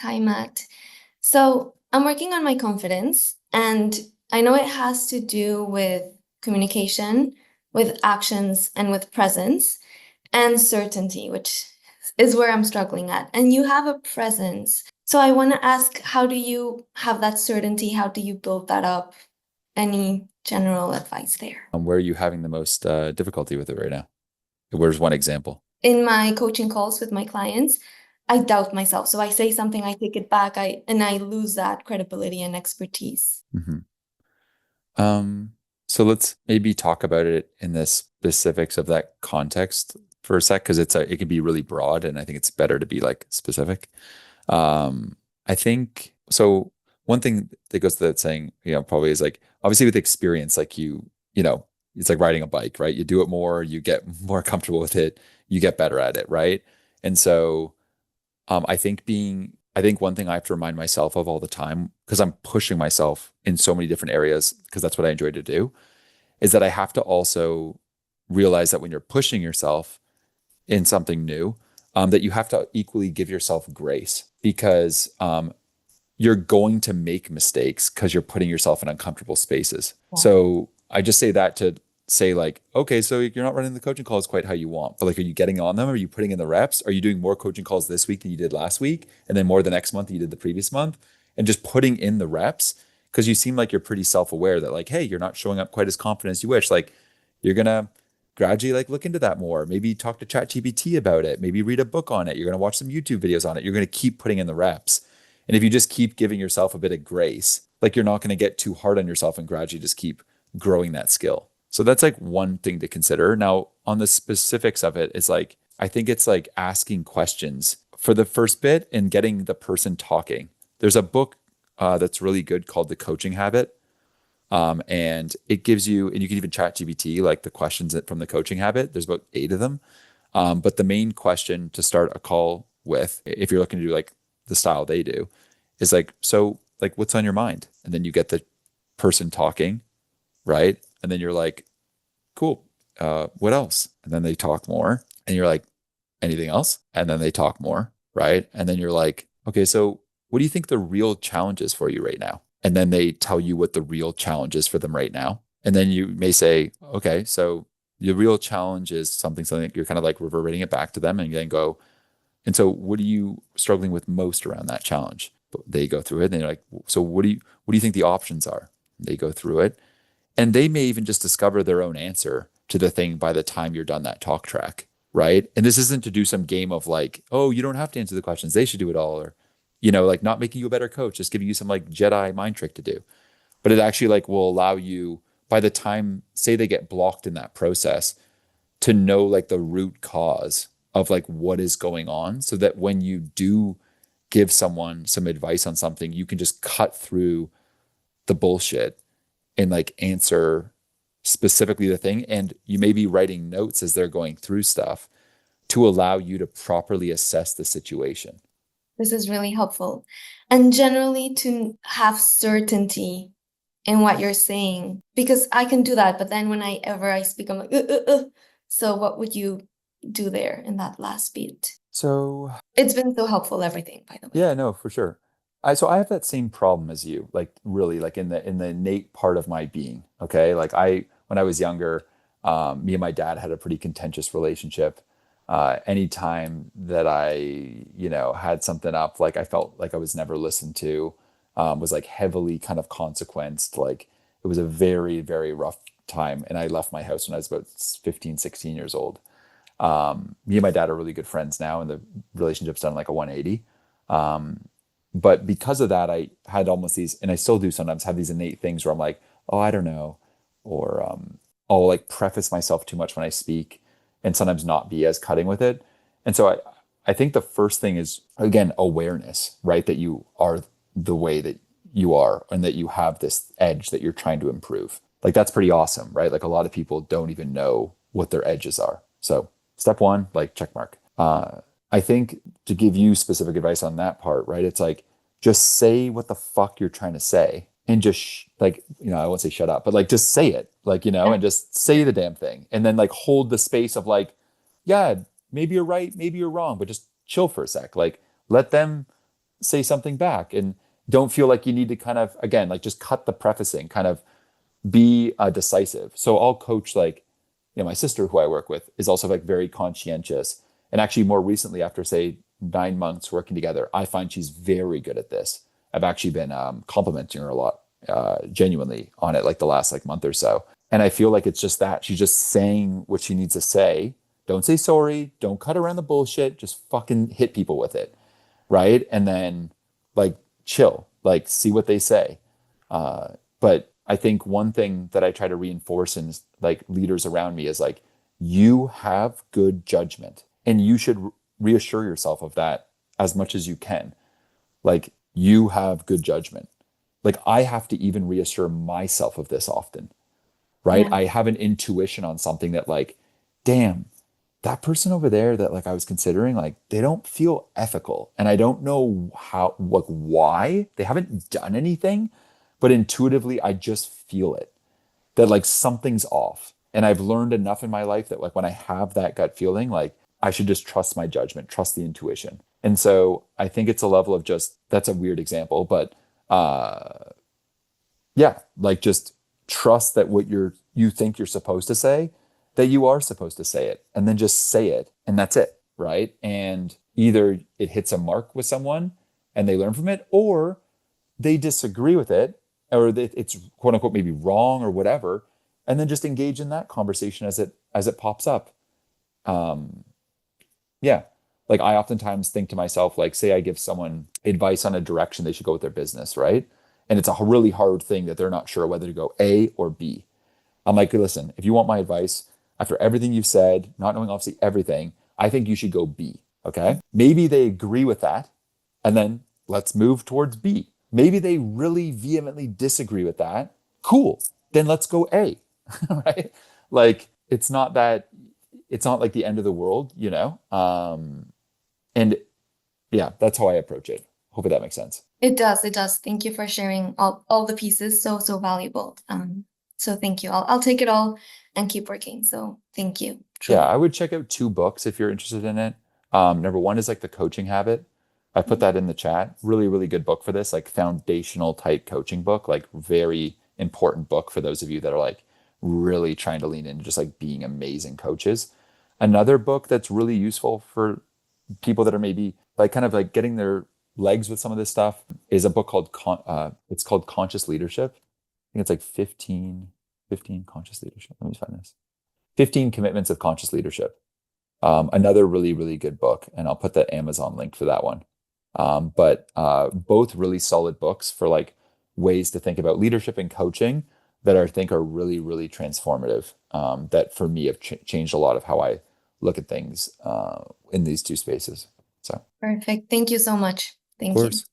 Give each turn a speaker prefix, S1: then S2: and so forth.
S1: Hi, Matt. So I'm working on my confidence, and I know it has to do with communication, with actions, and with presence and certainty, which is where I'm struggling at. And you have a presence. So I want to ask, how do you have that certainty? How do you build that up? Any general advice there?
S2: Where are you having the most difficulty with it right now? Where's one example?
S1: In my coaching calls with my clients, I doubt myself. So I say something, I take it back, I lose that credibility and expertise.
S2: hmm Um, so let's maybe talk about it in the specifics of that context for a sec, because it can be really broad, and I think it's better to be like specific. I think so. One thing that goes to that saying, probably is like obviously with experience, like it's like riding a bike, right? You do it more, you get more comfortable with it, you get better at it, right? And so I think one thing I have to remind myself of all the time, because I'm pushing myself in so many different areas, because that's what I enjoy to do, is that I have to also realize that when you're pushing yourself in something new, that you have to equally give yourself grace, because you're going to make mistakes because you're putting yourself in uncomfortable spaces.
S1: Yeah.
S2: So I just say that to say like, okay, so you're not running the coaching calls quite how you want, but like, are you getting on them? Are you putting in the reps? Are you doing more coaching calls this week than you did last week? And then more the next month than you did the previous month? And just putting in the reps, because you seem like you're pretty self-aware that like, hey, you're not showing up quite as confident as you wish. Like you're gonna gradually like look into that more. Maybe talk to ChatGPT about it. Maybe read a book on it. You're gonna watch some YouTube videos on it. You're gonna keep putting in the reps. And if you just keep giving yourself a bit of grace, like you're not going to get too hard on yourself and gradually just keep growing that skill. So that's like one thing to consider. Now, on the specifics of it, it's like, I think it's like asking questions for the first bit and getting the person talking. There's a book that's really good called The Coaching Habit. And it gives you, and you can even chat GPT, like the questions from the coaching habit. There's about 8 of them. But the main question to start a call with, if you're looking to do like the style they do, is like, so like, what's on your mind? And then you get the person talking, right? And then you're like, cool. What else? And then they talk more, and you're like, anything else? And then they talk more, right? And then you're like, okay, so what do you think the real challenge is for you right now? And then they tell you what the real challenge is for them right now. And then you may say, okay, so the real challenge is something that you're kind of like reverberating it back to them, and then go, and so what are you struggling with most around that challenge? They go through it, and they're like, so what do you think the options are? They go through it, and they may even just discover their own answer to the thing by the time you're done that talk track, right? And this isn't to do some game of like, oh, you don't have to answer the questions, they should do it all, or like not making you a better coach, just giving you some like Jedi mind trick to do. But it actually like will allow you, by the time, say they get blocked in that process, to know like the root cause of like what is going on, so that when you do give someone some advice on something, you can just cut through the bullshit and like answer specifically the thing. And you may be writing notes as they're going through stuff to allow you to properly assess the situation.
S1: This is really helpful. And generally to have certainty in what you're saying, because I can do that, but then when I speak, I'm like, So what would you do there in that last beat?
S2: So
S1: It's been so helpful, everything, by the way.
S2: yeah, no, for sure. I have that same problem as you, like really like in the innate part of my being. Okay. Like when I was younger, me and my dad had a pretty contentious relationship. Anytime that had something up, like I felt like I was never listened to, was like heavily kind of consequenced. Like it was a very, very rough time. And I left my house when I was about 15, 16 years old. Me and my dad are really good friends now, and the relationship's done like a 180. Um, but because of that, I had almost these, and I still do sometimes have these innate things where I'm like, oh, I don't know, or I'll like preface myself too much when I speak, and sometimes not be as cutting with it. And so I think the first thing is again awareness, right? That you are the way that you are, and that you have this edge that you're trying to improve. Like that's pretty awesome, right? Like a lot of people don't even know what their edges are. So step one, like check mark. I think to give you specific advice on that part, right? It's like just say what the fuck you're trying to say, and just like, I won't say shut up, but like just say it, like,
S1: Yeah.
S2: and just say the damn thing. And then like hold the space of like, yeah, maybe you're right, maybe you're wrong, but just chill for a sec. Like let them say something back and don't feel like you need to kind of, again, like just cut the prefacing, kind of be decisive. So I'll coach like, my sister who I work with is also like very conscientious. And actually more recently, after say 9 months working together, I find she's very good at this. I've actually been complimenting her a lot, genuinely on it, like the last like month or so. And I feel like it's just that she's just saying what she needs to say. Don't say sorry. Don't cut around the bullshit. Just fucking hit people with it, right? And then like chill, like see what they say. But I think one thing that I try to reinforce in like leaders around me is like, you have good judgment and you should reassure yourself of that as much as you can. Like, you have good judgment. Like, I have to even reassure myself of this often, right?
S1: Yeah.
S2: I have an intuition on something that, like, damn, that person over there that like I was considering, like, they don't feel ethical. And I don't know how, like, why. They haven't done anything, but intuitively, I just feel it that like something's off. And I've learned enough in my life that like when I have that gut feeling, like I should just trust my judgment, trust the intuition. And so I think it's a level of just, that's a weird example, but yeah, like just trust that what you think you're supposed to say, that you are supposed to say it, and then just say it, and that's it, right? And either it hits a mark with someone and they learn from it, or they disagree with it, or that it's quote unquote maybe wrong or whatever, and then just engage in that conversation as it pops up. Um, yeah. Like I oftentimes think to myself, like, say I give someone advice on a direction they should go with their business, right? And it's a really hard thing that they're not sure whether to go A or B. I'm like, listen, if you want my advice, after everything you've said, not knowing obviously everything, I think you should go B. Okay. Maybe they agree with that. And then let's move towards B. Maybe they really vehemently disagree with that. Cool. Then let's go A. Right. Like it's not like the end of the world, you know? And yeah, that's how I approach it. Hopefully that makes sense.
S1: It does. It does. Thank you for sharing all the pieces. So, so valuable. So thank you. I'll take it all and keep working. So thank you,
S2: Yeah,
S1: truly.
S2: I would check out two books if you're interested in it. Number one is like The Coaching Habit. I put that in the chat. Really, really good book for this, like foundational type coaching book, like very important book for those of you that are like really trying to lean into just like being amazing coaches. Another book that's really useful for people that are maybe like kind of like getting their legs with some of this stuff is a book called it's called Conscious Leadership. I think it's like 15 Conscious Leadership. Let me find this. 15 Commitments of Conscious Leadership. Another really, really good book, and I'll put the Amazon link for that one. But both really solid books for like ways to think about leadership and coaching that I think are really, really transformative. That for me have changed a lot of how I look at things in these two spaces. So, of
S1: Perfect. Thank you so much. Thank you.
S2: course.